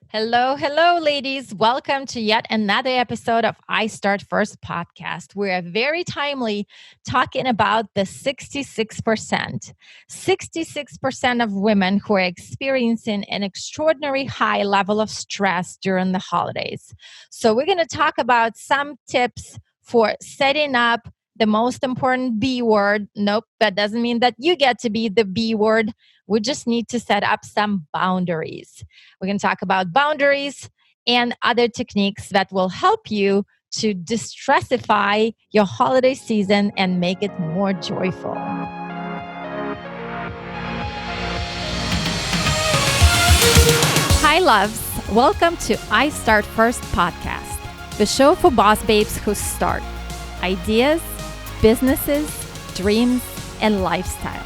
Hello, hello, ladies. Welcome to yet another episode of iStartFirst podcast. We're very timely talking about the 66%. 66% of women who are experiencing an extraordinary high level of stress during the holidays. So, we're going to talk about some tips for setting up the most important B word. Nope, that doesn't mean that you get to be the B word. We just need to set up some boundaries. We're going to talk about boundaries and other techniques that will help you to distressify your holiday season and make it more joyful. Hi, loves. Welcome to iStartFirst podcast, the show for boss babes who start ideas, businesses, dreams, and lifestyle.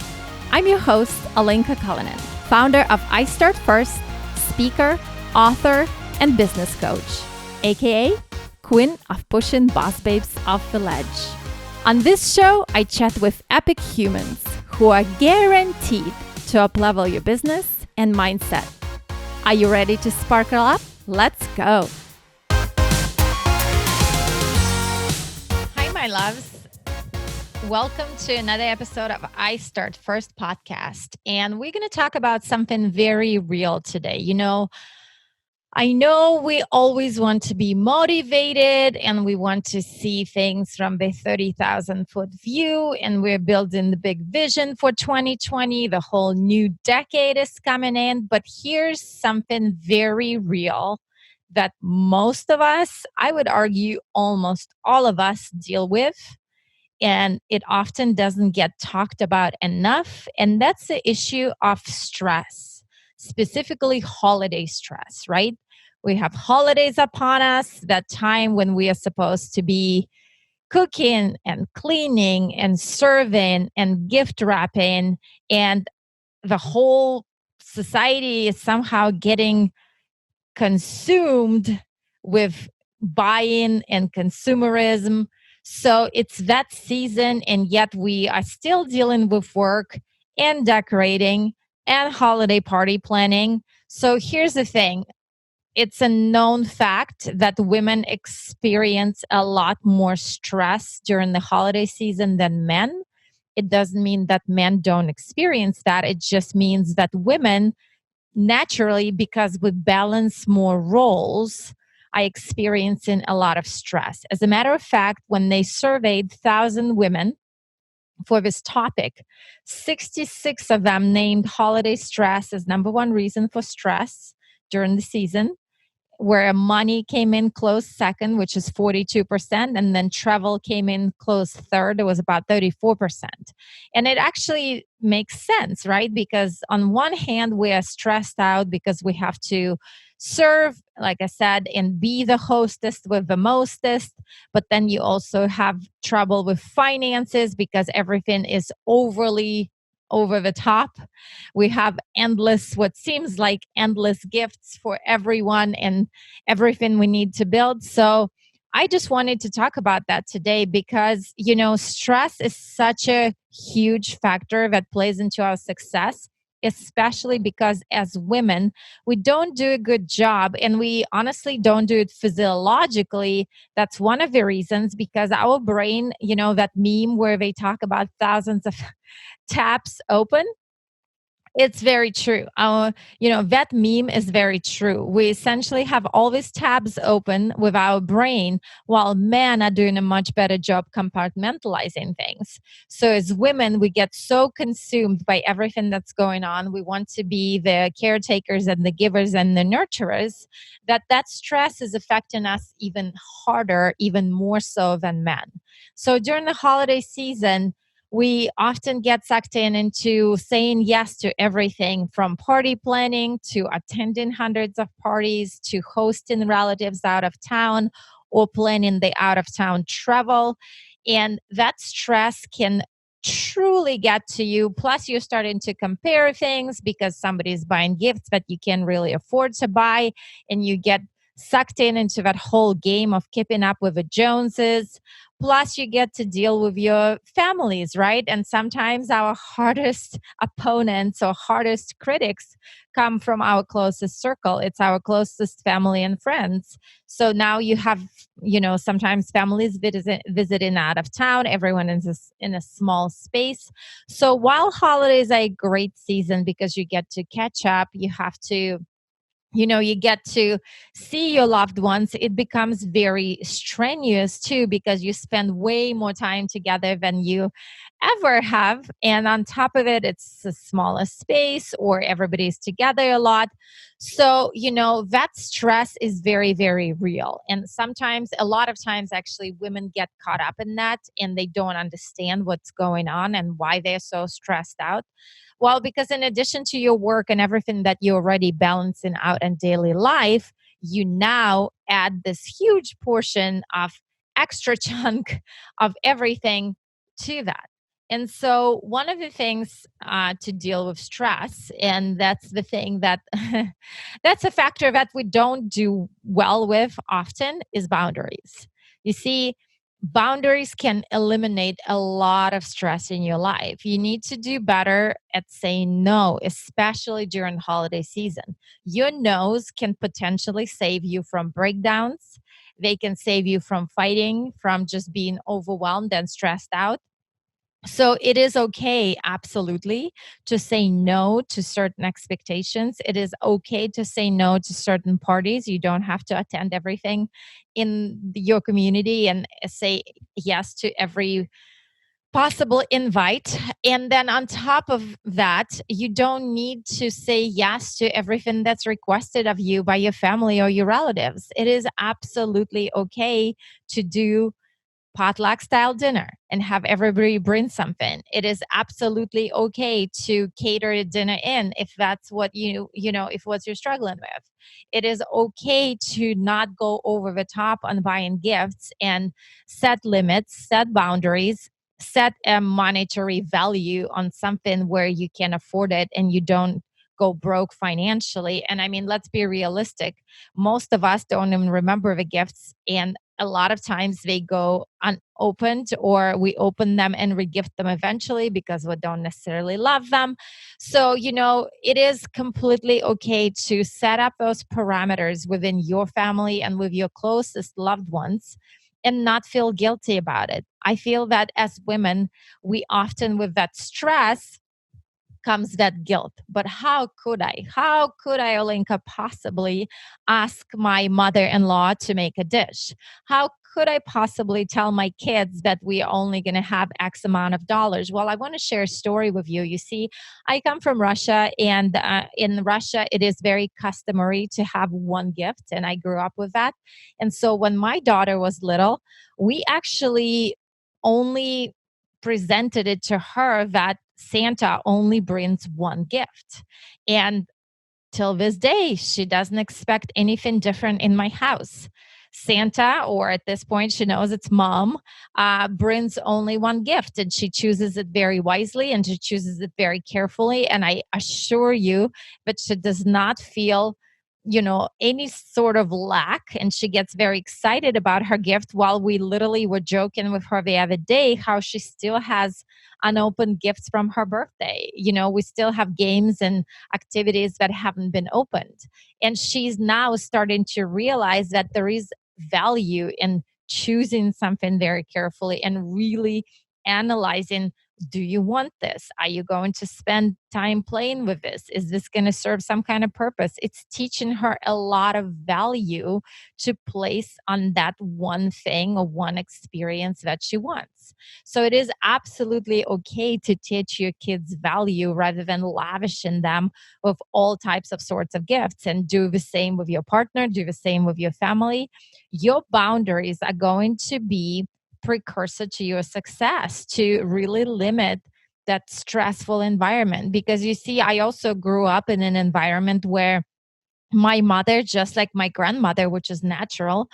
I'm your host, Alenka Cullinan, founder of iStartFirst, speaker, author, and business coach, aka Queen of Pushing Boss Babes off the ledge. On this show, I chat with epic humans who are guaranteed to uplevel your business and mindset. Are you ready to sparkle up? Let's go. Hi, my loves. Welcome to another episode of iStartFirst podcast. And we're going to talk about something very real today. I know we always want to be motivated and we want to see things from the 30,000 foot view, and we're building the big vision for 2020. The whole new decade is coming in. But here's something very real that most of us, I would argue almost all of us, deal with. And it often doesn't get talked about enough. And that's the issue of stress, specifically holiday stress, right? We have holidays upon us, that time when we are supposed to be cooking and cleaning and serving and gift wrapping. And the whole society is somehow getting consumed with buying and consumerism. So it's that season, and yet we are still dealing with work and decorating and holiday party planning. So here's the thing, it's a known fact that women experience a lot more stress during the holiday season than men. It doesn't mean that men don't experience that, it just means that women naturally, because we balance more roles, I experiencing a lot of stress. As a matter of fact, when they surveyed 1,000 women for this topic, 66 of them named holiday stress as number one reason for stress during the season, where money came in close second, which is 42%, and then travel came in close third. It was about 34%. And it actually makes sense, right? Because on one hand, we are stressed out because we have to serve, like I said, and be the hostess with the mostest. But then you also have trouble with finances because everything is overly over the top. We have endless, what seems like endless gifts for everyone and everything we need to build. So I just wanted to talk about that today because, stress is such a huge factor that plays into our success, especially because as women, we don't do a good job and we honestly don't do it physiologically. That's one of the reasons, because our brain, that meme where they talk about thousands of tabs open, it's very true. That meme is very true. We essentially have all these tabs open with our brain, while men are doing a much better job compartmentalizing things. So as women, we get so consumed by everything that's going on. We want to be the caretakers and the givers and the nurturers, that stress is affecting us even harder, even more so than men. So during the holiday season, we often get sucked into saying yes to everything from party planning to attending hundreds of parties to hosting relatives out of town or planning the out of town travel. And that stress can truly get to you. Plus, you're starting to compare things because somebody's buying gifts that you can't really afford to buy, and you get sucked into that whole game of keeping up with the Joneses. Plus, you get to deal with your families, right? And sometimes our hardest opponents or hardest critics come from our closest circle. It's our closest family and friends. So now you have, sometimes families visiting out of town. Everyone is in a small space. So while holidays are a great season because you get to catch up, you get to see your loved ones. It becomes very strenuous too because you spend way more time together than you ever have. And on top of it, it's a smaller space or everybody's together a lot. So, that stress is very, very real. And sometimes, a lot of times, actually, women get caught up in that and they don't understand what's going on and why they're so stressed out. Well, because in addition to your work and everything that you're already balancing out in daily life, you now add this huge portion of extra chunk of everything to that. And so, one of the things to deal with stress, and that's the thing that that's a factor that we don't do well with often, is boundaries. You see, boundaries can eliminate a lot of stress in your life. You need to do better at saying no, especially during holiday season. Your no's can potentially save you from breakdowns. They can save you from fighting, from just being overwhelmed and stressed out. So it is okay, absolutely, to say no to certain expectations. It is okay to say no to certain parties. You don't have to attend everything in your community and say yes to every possible invite. And then on top of that, you don't need to say yes to everything that's requested of you by your family or your relatives. It is absolutely okay to do potluck style dinner and have everybody bring something. It is absolutely okay to cater a dinner in if that's what if what you're struggling with. It is okay to not go over the top on buying gifts and set limits, set boundaries, set a monetary value on something where you can afford it and you don't go broke financially. And I mean, let's be realistic. Most of us don't even remember the gifts, and a lot of times they go unopened, or we open them and regift them eventually because we don't necessarily love them. So, it is completely okay to set up those parameters within your family and with your closest loved ones and not feel guilty about it. I feel that as women, we often, with that stress, comes that guilt. But how could I? How could I, Olenka, possibly ask my mother in law to make a dish? How could I possibly tell my kids that we are only going to have X amount of dollars? Well, I want to share a story with you. You see, I come from Russia, and in Russia, it is very customary to have one gift, and I grew up with that. And so when my daughter was little, we actually only presented it to her that Santa only brings one gift. And till this day, she doesn't expect anything different in my house. Santa, or at this point, she knows it's mom, brings only one gift, and she chooses it very wisely and she chooses it very carefully. And I assure you that she does not feel any sort of lack, and she gets very excited about her gift. While we literally were joking with her the other day how she still has unopened gifts from her birthday. We still have games and activities that haven't been opened, and she's now starting to realize that there is value in choosing something very carefully and really analyzing, do you want this? Are you going to spend time playing with this? Is this going to serve some kind of purpose? It's teaching her a lot of value to place on that one thing or one experience that she wants. So it is absolutely okay to teach your kids value rather than lavishing them with all types of sorts of gifts. And do the same with your partner, do the same with your family. Your boundaries are going to be precursor to your success, to really limit that stressful environment. Because you see, I also grew up in an environment where my mother, just like my grandmother, which is natural,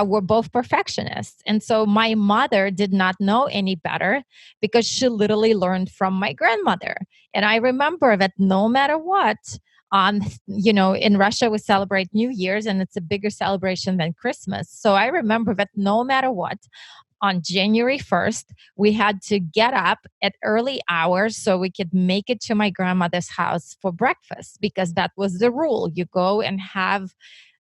were both perfectionists. And so my mother did not know any better because she literally learned from my grandmother. And I remember that no matter what, in Russia, we celebrate New Year's, and it's a bigger celebration than Christmas. So I remember that no matter what, on January 1st, we had to get up at early hours so we could make it to my grandmother's house for breakfast because that was the rule. You go and have,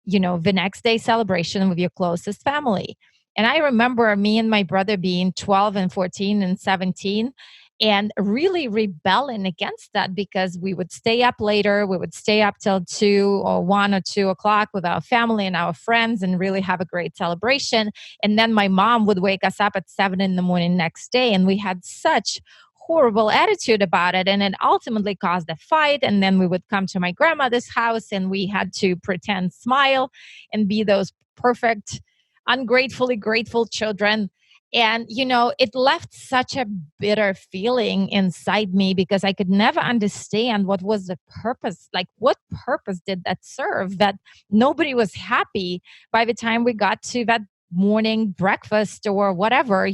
the next day celebration with your closest family. And I remember me and my brother being 12 and 14 and 17 and really rebelling against that because we would stay up later. We would stay up till 2 or 1 or 2 o'clock with our family and our friends and really have a great celebration. And then my mom would wake us up at 7 in the morning next day. And we had such horrible attitude about it, and it ultimately caused a fight. And then we would come to my grandmother's house and we had to pretend smile and be those perfect ungratefully grateful children. And it left such a bitter feeling inside me because I could never understand what was the purpose, like what purpose did that serve, that nobody was happy by the time we got to that morning breakfast or whatever.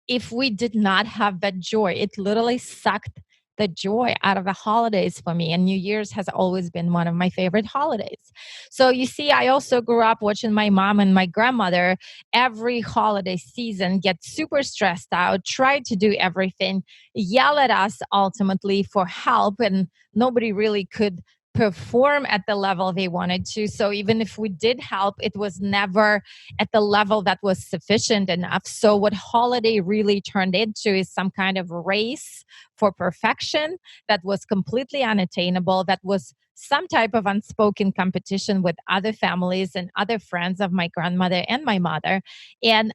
If we did not have that joy, it literally sucked the joy out of the holidays for me. And New Year's has always been one of my favorite holidays. So you see, I also grew up watching my mom and my grandmother every holiday season get super stressed out, try to do everything, yell at us ultimately for help, and nobody really could perform at the level they wanted to. So even if we did help, it was never at the level that was sufficient enough. So, what holiday really turned into is some kind of race for perfection that was completely unattainable, that was some type of unspoken competition with other families and other friends of my grandmother and my mother. And,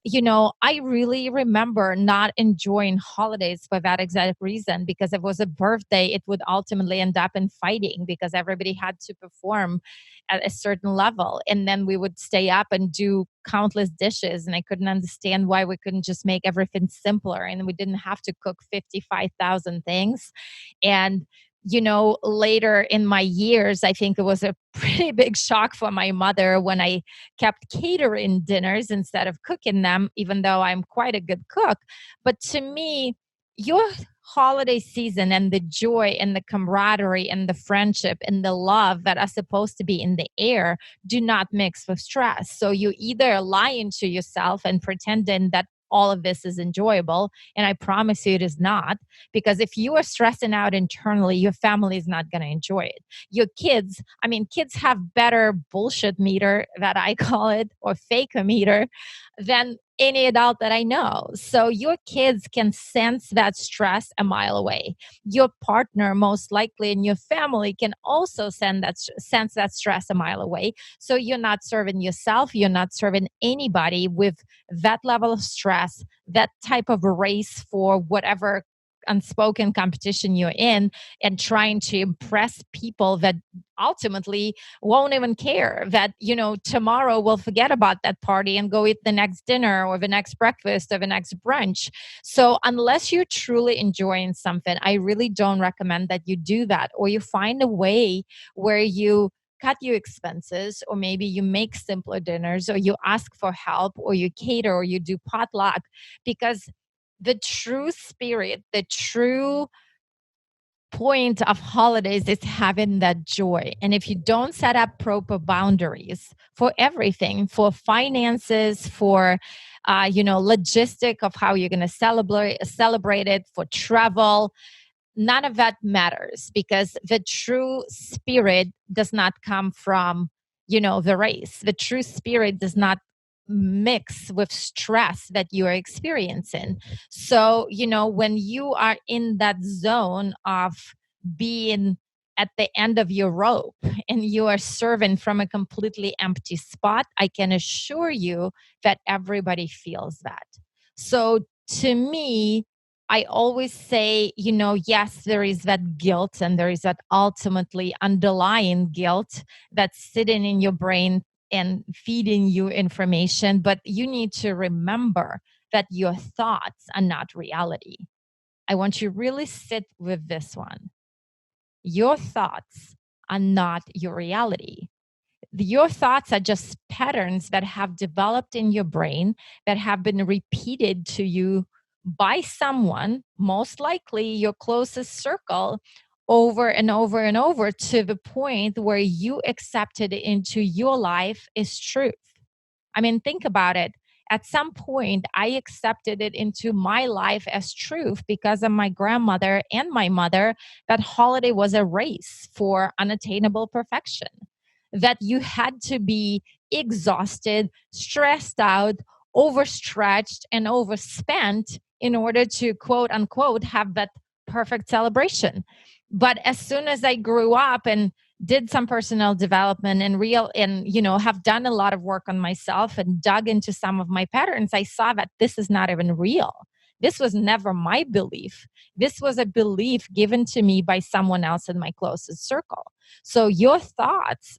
I really remember not enjoying holidays for that exact reason, because if it was a birthday, it would ultimately end up in fighting because everybody had to perform at a certain level. And then we would stay up and do countless dishes. And I couldn't understand why we couldn't just make everything simpler and we didn't have to cook 55,000 things. And later in my years, I think it was a pretty big shock for my mother when I kept catering dinners instead of cooking them, even though I'm quite a good cook. But to me, your holiday season and the joy and the camaraderie and the friendship and the love that are supposed to be in the air do not mix with stress. So you either lying to yourself and pretending that all of this is enjoyable. And I promise you it is not, because if you are stressing out internally, your family is not going to enjoy it. Your kids, I mean, kids have better bullshit meter, that I call it, or fake meter, than any adult that I know. So your kids can sense that stress a mile away. Your partner, most likely, and your family can also sense that stress a mile away. So you're not serving yourself, you're not serving anybody with that level of stress, that type of race for whatever unspoken competition you're in, and trying to impress people that ultimately won't even care, that tomorrow we'll forget about that party and go eat the next dinner or the next breakfast or the next brunch. So unless you're truly enjoying something, I really don't recommend that you do that, or you find a way where you cut your expenses, or maybe you make simpler dinners, or you ask for help, or you cater, or you do potluck. Because the true spirit, the true point of holidays is having that joy. And if you don't set up proper boundaries for everything, for finances, for logistic of how you're going to celebrate it, for travel, none of that matters, because the true spirit does not come from the race. The true spirit does not mix with stress that you are experiencing. So when you are in that zone of being at the end of your rope and you are serving from a completely empty spot, I can assure you that everybody feels that. So to me, I always say, yes, there is that guilt, and there is that ultimately underlying guilt that's sitting in your brain and feeding you information. But you need to remember that your thoughts are not reality. I want you to really sit with this one. Your thoughts are not your reality. Your thoughts are just patterns that have developed in your brain, that have been repeated to you by someone, most likely your closest circle, over and over and over, to the point where you accept it into your life is truth. I mean, think about it. at some point I accepted it into my life as truth because of my grandmother and my mother, that holiday was a race for unattainable perfection, that you had to be exhausted, stressed out, overstretched, and overspent in order to quote unquote have that perfect celebration. But as soon as I grew up and did some personal development and have done a lot of work on myself and dug into some of my patterns, I saw that this is not even real. This was never my belief. This was a belief given to me by someone else in my closest circle. So your thoughts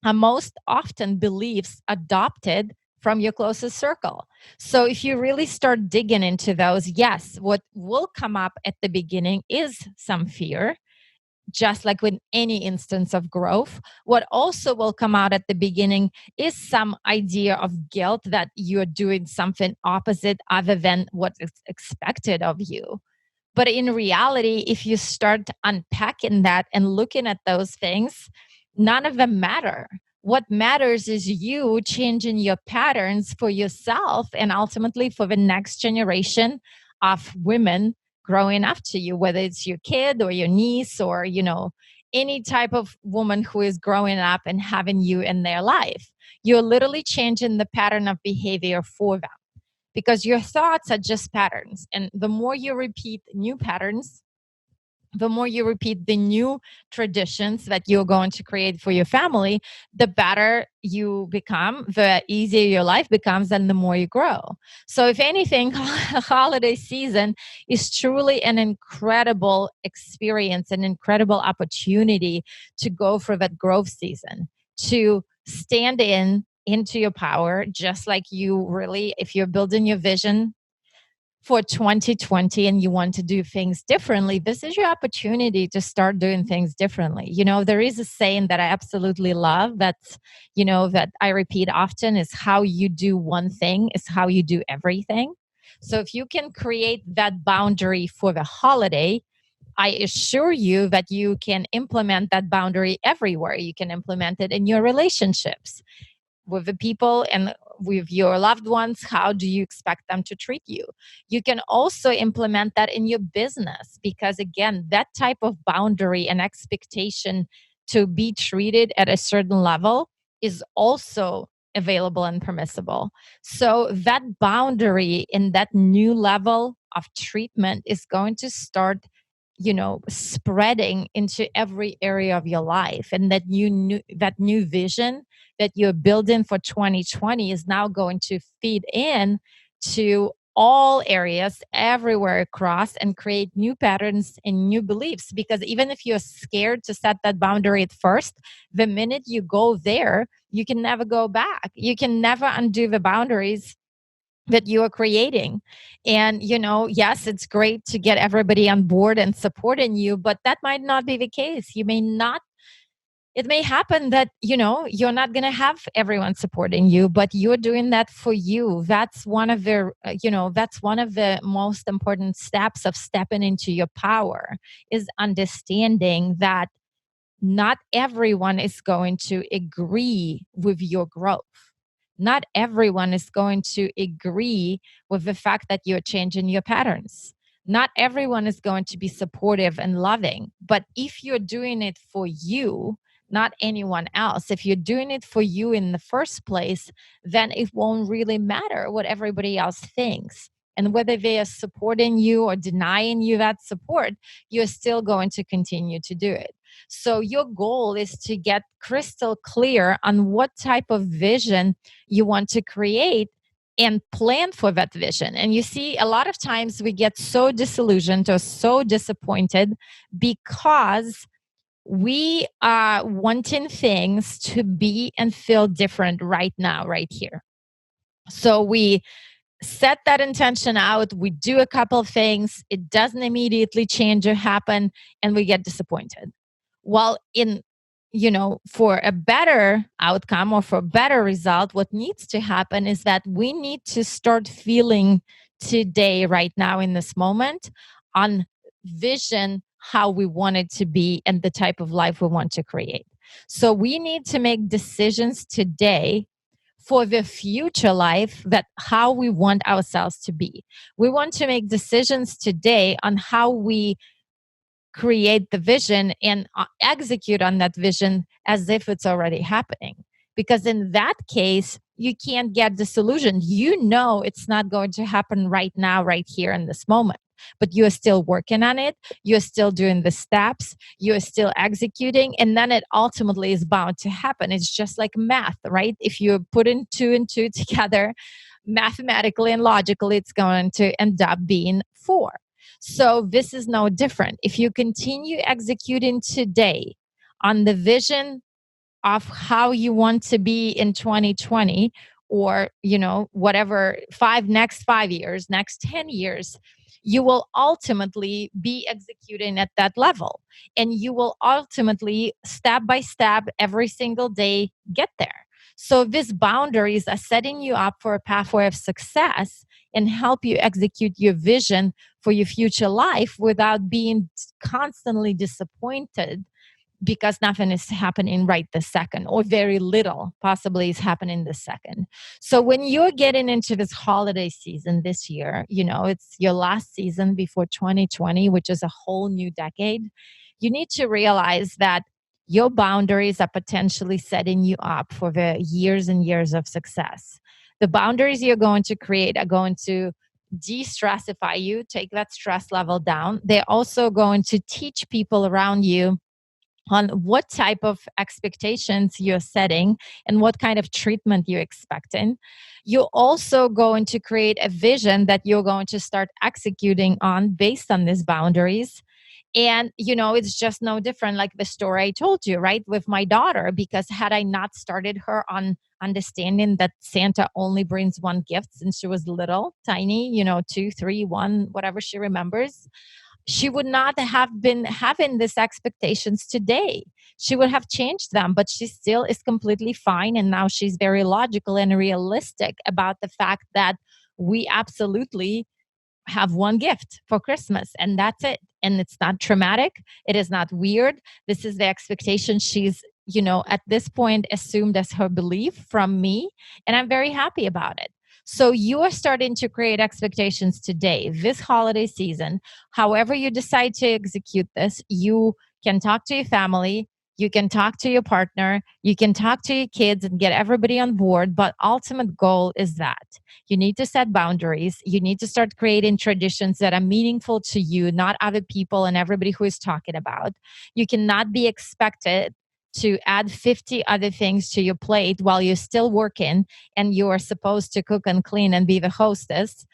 are most often beliefs adopted from your closest circle. So if you really start digging into those, yes, what will come up at the beginning is some fear, just like with any instance of growth. What also will come out at the beginning is some idea of guilt that you're doing something opposite other than what is expected of you. But in reality, if you start unpacking that and looking at those things, none of them matter. What matters is you changing your patterns for yourself and ultimately for the next generation of women growing up to you, whether it's your kid or your niece or, any type of woman who is growing up and having you in their life. You're literally changing the pattern of behavior for them because your thoughts are just patterns. And the more you repeat new patterns, the more you repeat the new traditions that you're going to create for your family, the better you become, the easier your life becomes, and the more you grow. So, if anything, holiday season is truly an incredible experience, an incredible opportunity to go for that growth season, to stand into your power, just like you really, if you're building your vision for 2020 and you want to do things differently, this is your opportunity to start doing things differently. There is a saying that I absolutely love that I repeat often is how you do one thing is how you do everything. So if you can create that boundary for the holiday, I assure you that you can implement that boundary everywhere. You can implement it in your relationships with the people and with your loved ones. How do you expect them to treat you? You can also implement that in your business because, again, that type of boundary and expectation to be treated at a certain level is also available and permissible. So, that boundary in that new level of treatment is going to start spreading into every area of your life, and that new vision that you're building for 2020 is now going to feed in to all areas everywhere across and create new patterns and new beliefs. Because even if you're scared to set that boundary at first, the minute you go there, you can never go back. You can never undo the boundaries that you are creating. And, yes, it's great to get everybody on board and supporting you, but that might not be the case. You may not It may happen that you're not going to have everyone supporting you, but you're doing that for you. That's one of the most important steps of stepping into your power, is understanding that not everyone is going to agree with your growth. Not everyone is going to agree with the fact that you're changing your patterns. Not everyone is going to be supportive and loving. But if you're doing it for you, not anyone else, if you're doing it for you in the first place, then it won't really matter what everybody else thinks. And whether they are supporting you or denying you that support, you're still going to continue to do it. So, your goal is to get crystal clear on what type of vision you want to create and plan for that vision. And you see, a lot of times we get so disillusioned or so disappointed because we are wanting things to be and feel different right now, right here. So we set that intention out, we do a couple of things, it doesn't immediately change or happen, and we get disappointed. Well, for a better outcome or for a better result, what needs to happen is that we need to start feeling today, right now, in this moment, on vision how we want it to be and the type of life we want to create. So we need to make decisions today for the future life, that how we want ourselves to be. We want to make decisions today on how we create the vision and execute on that vision as if it's already happening. Because in that case, you can't get disillusioned. You know it's not going to happen right now, right here in this moment. But you're still working on it. You're still doing the steps. You're still executing. And then it ultimately is bound to happen. It's just like math, right? If you put in two and two together, mathematically and logically, it's going to end up being four. So this is no different. If you continue executing today on the vision of how you want to be in 2020, or whatever, next 5 years, next 10 years, you will ultimately be executing at that level, and you will ultimately, step by step, every single day, get there. So these boundaries are setting you up for a pathway of success and help you execute your vision for your future life without being constantly disappointed because nothing is happening right this second, or very little possibly is happening this second. So when you're getting into this holiday season this year, it's your last season before 2020, which is a whole new decade. You need to realize that your boundaries are potentially setting you up for the years and years of success. The boundaries you're going to create are going to de-stressify you, take that stress level down. They're also going to teach people around you on what type of expectations you're setting and what kind of treatment you're expecting. You're also going to create a vision that you're going to start executing on based on these boundaries. And, it's just no different, like the story I told you, right, with my daughter, because had I not started her on understanding that Santa only brings one gift since she was little, tiny, 2, 3, 1, whatever she remembers, she would not have been having these expectations today. She would have changed them, but she still is completely fine. And now she's very logical and realistic about the fact that we absolutely have one gift for Christmas, and that's it. And it's not traumatic. It is not weird. This is the expectation she's, at this point assumed as her belief from me. And I'm very happy about it. So you are starting to create expectations today, this holiday season. However you decide to execute this, you can talk to your family, you can talk to your partner, you can talk to your kids and get everybody on board. But ultimate goal is that you need to set boundaries. You need to start creating traditions that are meaningful to you, not other people and everybody who is talking about. You cannot be expected to add 50 other things to your plate while you're still working and you are supposed to cook and clean and be the hostess.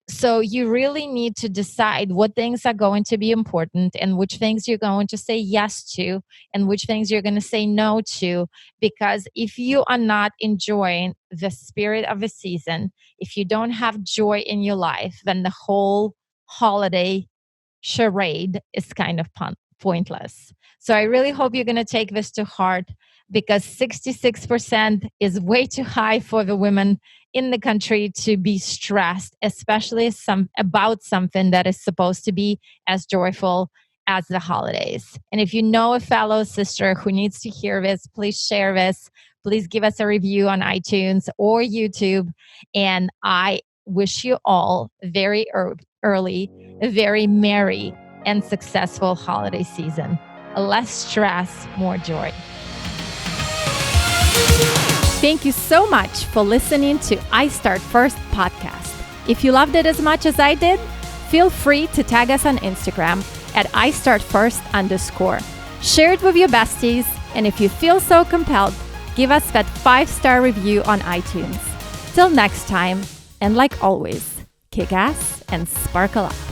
So you really need to decide what things are going to be important and which things you're going to say yes to and which things you're going to say no to. Because if you are not enjoying the spirit of the season, if you don't have joy in your life, then the whole holiday charade is kind of pointless. So I really hope you're going to take this to heart, because 66% is way too high for the women in the country to be stressed, especially about something that is supposed to be as joyful as the holidays. And if you know a fellow sister who needs to hear this, please share this. Please give us a review on iTunes or YouTube. And I wish you all very early, a very merry and successful holiday season. Less stress, more joy. Thank you so much for listening to iStartFirst podcast. If you loved it as much as I did, feel free to tag us on Instagram at iStartFirst_. Share it with your besties, and if you feel so compelled, give us that 5-star review on iTunes. Till next time, and like always, kick ass and sparkle up.